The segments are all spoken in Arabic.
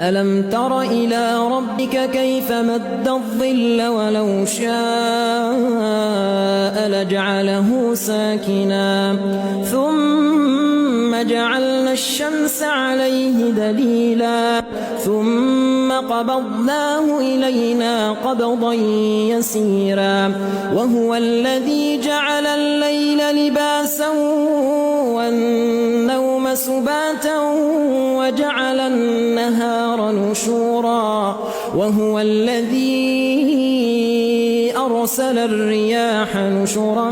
ألم تر إلى ربك كيف مد الظل ولو شاء لجعله ساكنا ثم جعلنا الشمس عليه دليلا ثم قبضناه إلينا قبضا يسيرا وهو الذي جعل الليل لباسا والنوم سباتا وجعل النهار نشورا وهو الذي أرسل الرياح نشرا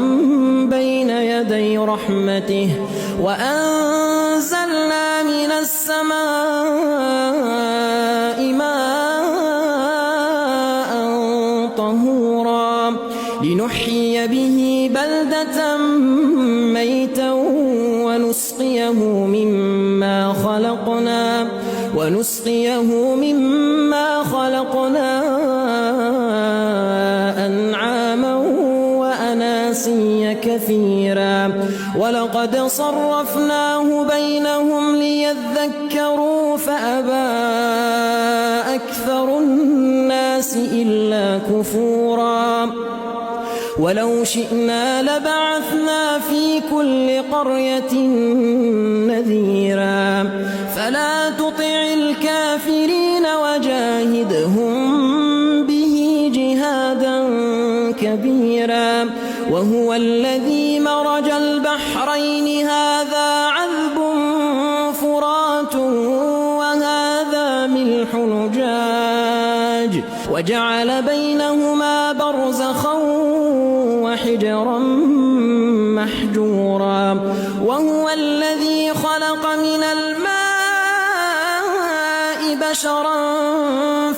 بين يدي رحمته وأنزلنا من السماء ماء طهورا لنحيي به بلدة ميتا ونسقيه مما خلقنا أنعاما وأناسيا كثيرا ولقد صرفناه بينهم ليذكروا فأبى أكثر الناس إلا كفورا ولو شئنا لبعثنا في كل قرية نذيرا فلا تطع الكافرين وجاهدهم به جهادا كبيرا وهو الذي مرج البحرين هذا عذب فرات وهذا ملح نجاج وجعل بينهما برزخا وحجرا محجورا وهو الذي خلق من الماء بشرا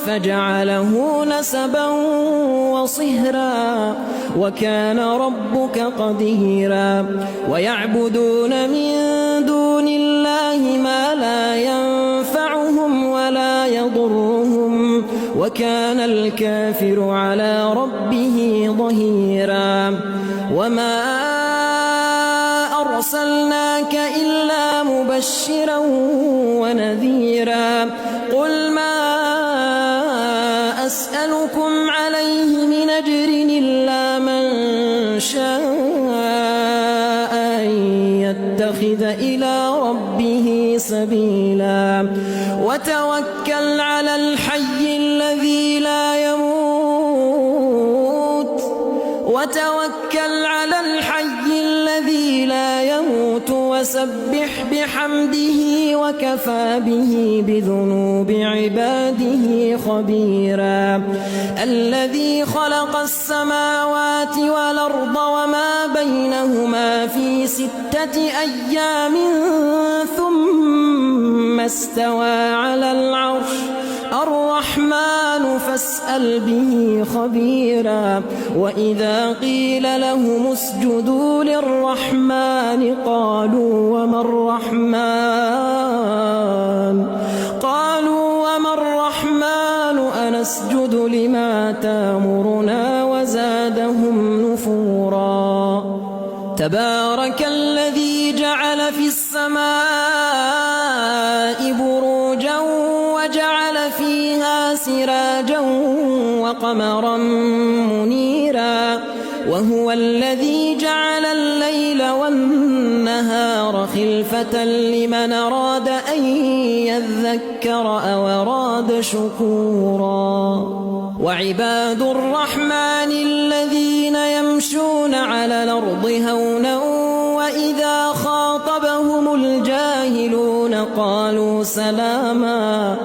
فجعله نسبا وصهرا وكان ربك قديرا ويعبدون من دون الله ما لا ينفعهم ولا يضرهم وكان الكافر على ربه ظهيرا وما أرسلناك إلا مبشرا ونذيرا قل ما أسألكم عليه من أجر إلا من شاء أن يتخذ إلى ربه سبيلا وتوكل على الحي الذي لا يموت وسبح بحمده وكفى به بذنوب عباده خبيرا الذي خلق السماوات والأرض وما بينهما في 6 أيام ثم استوى على العرش الرحمن فاسأل به خبيرا وإذا قيل لهم اسجدوا للرحمن قالوا وما الرحمن أنسجد لما تامرنا وزادهم نفورا تبارك الذي جعل في السماء بروجا وجعل فيها سراجا وقمرا منيرا وهو الذي جعل الليل والنهار خلفة لمن أراد أن يذكر أو أراد شكورا وعباد الرحمن الذين يمشون على الأرض هونا وإذا خاطبهم الجاهلون قالوا سلاما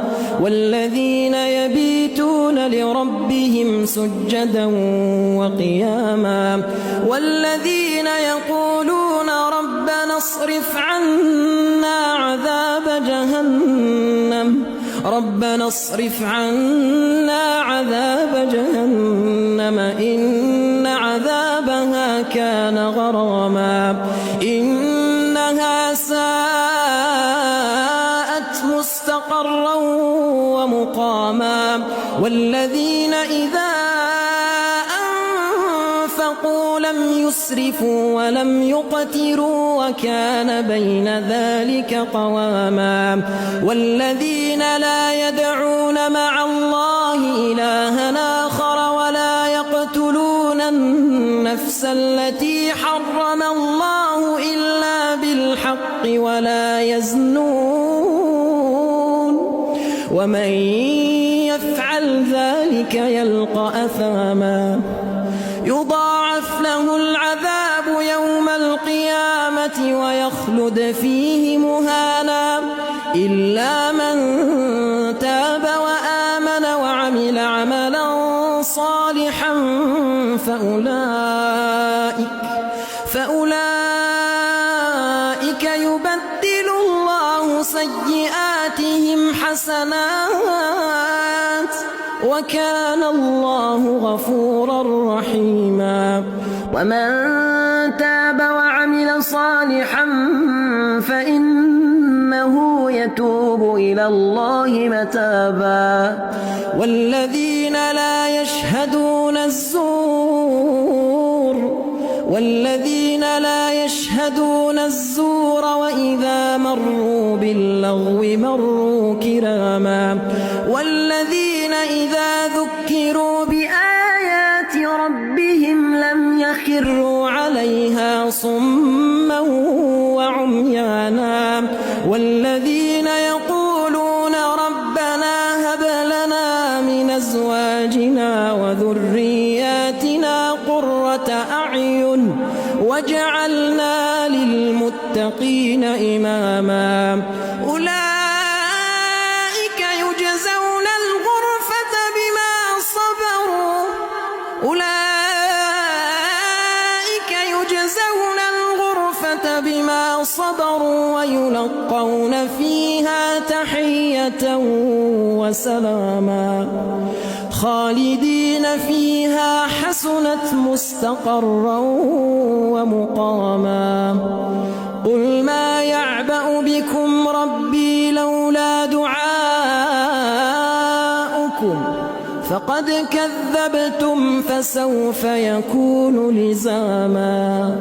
والذين يبيتون لربهم سجدا وقياما والذين يقولون ربنا اصرف عنا عذاب جهنم إن عذابها كان غراما إنها ساءت مستقرا ومقاما والذين إذا أنفقوا لم يسرفوا ولم يقتروا وكان بين ذلك قواما والذين لا يدعون مع الله إلها آخر ولا يقتلون النفس التي حرم الله إلا بالحق ولا يزنون ومن يفعل ذلك يلقى أثاما يضاعف له العذاب يوم القيامة ويخلد فيه مهانا إلا من تاب وآمن وعمل عملا صالحا فأولئك يبدل الله سيئاتهم حسنات وكان الله غفورا رحيما ومن تاب وعمل صالحا فإنه يتوب إلى الله متابا والذين لا يشهدون الزور وإذا مروا باللغو مروا كراما والذين إذا ذكروا بآيات ربهم لم يخروا عليها صما وعميانا والذين يقولون ربنا هب لنا من أزواجنا وذرياتنا قرة أعين وجعلنا للمتقين إماما أولئك يجزون الغرفة بما صبروا ويلقون فيها تحية وسلاما خالدين فيها حسنت مستقرا ومقاما قل ما يعبأ بكم ربي لولا دعاؤكم فقد كذبتم فسوف يكون لزاما